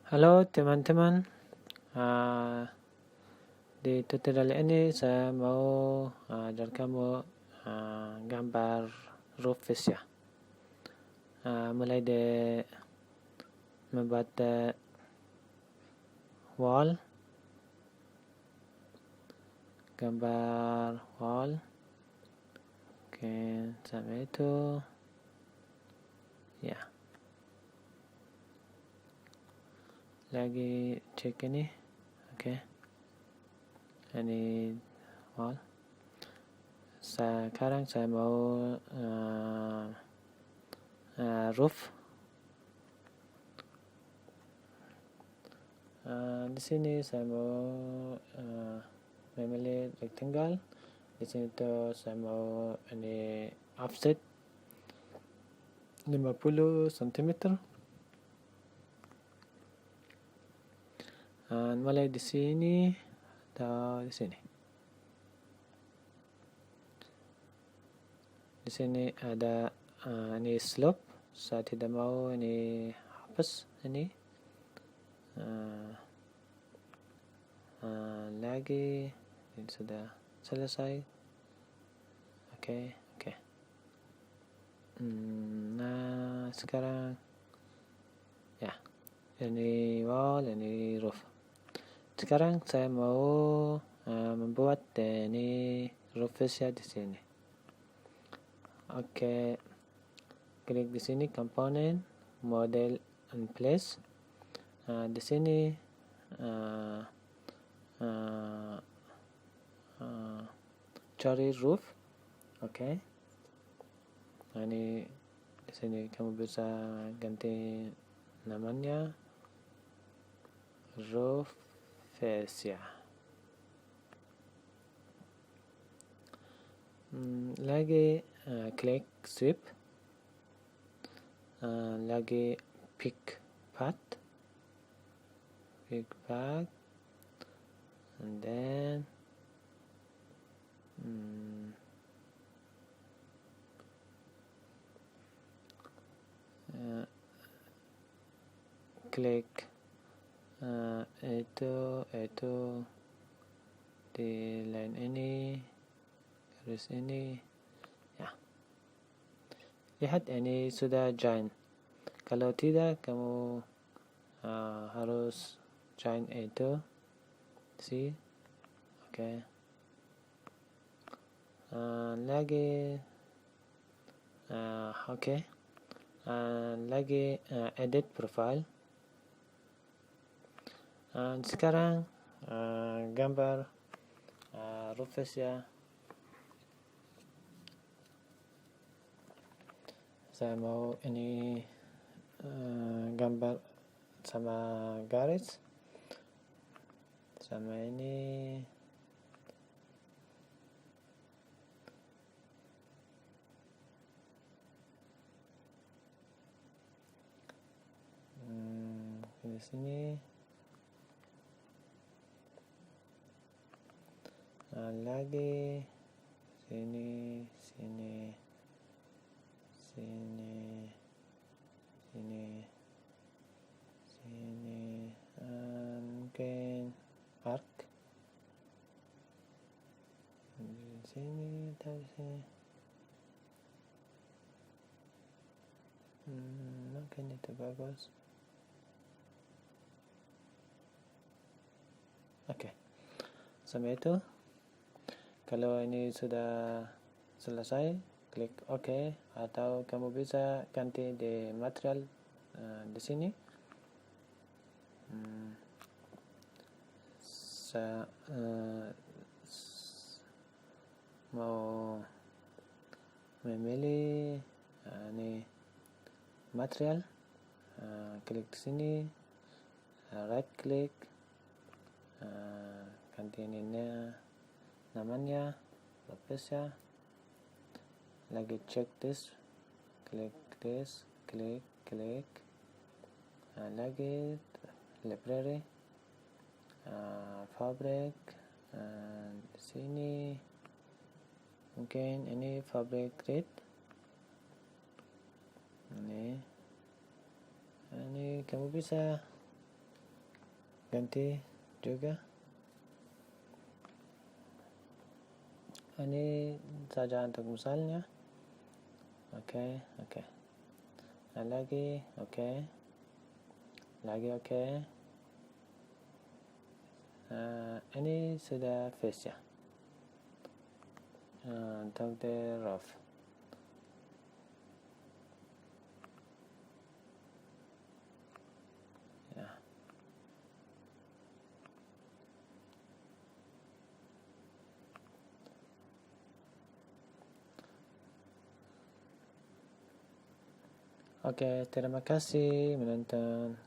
Halo teman-teman, Ah, di tutorial ini saya mau ajar kamu gambar roof fascia. Mulai dari membuat wall, gambar wall. Oke, sampai itu ya. Lagi cek ini, oke. Ini wall. Sekarang saya mau roof. Di sini saya mau memilih rectangle. Di sini tuh saya mau ini offset 50 cm. Mulai di sini atau di sini. Di sini ada ini slope. Saya tidak mau ini hapus ini. Lagi ini sudah selesai. Oke. Nah, sekarang ya, ini wall, ini roof. Sekarang saya mau membuat ini roof fascia di sini. Oke, klik di sini komponen, model and place. Di sini cari roof. Oke. Ini di sini kamu bisa ganti namanya roof fascia. Lagi klik sweep. Lagi pick path, and then klik itu di line ini, garis ini ya. Lihat ini sudah join. Kalau tidak kamu harus join itu. See? Oke. Lagi oke. Lagi edit profile. Sekarang gambar roof fascia. Saya mau ini gambar sama garis, sama ini. Di sini. Lagi sini, mungkin arc di sini atau di sini. Mungkin itu bagus. Oke. Sampai itu. Kalau ini sudah selesai, klik OK, atau kamu bisa ganti di material di sini. Saya mau memilih ini material, klik di sini, right click, ganti ini namanya roof fascia. Lagi check this, klik this, klik lagi library, fabric, di sini mungkin ini fabric grid. Ini kamu bisa ganti juga. Ini saja untuk misalnya. Oke. Lagi oke. Ini sudah fascia. Untuk the roof. Ya. Oke, terima kasih menonton.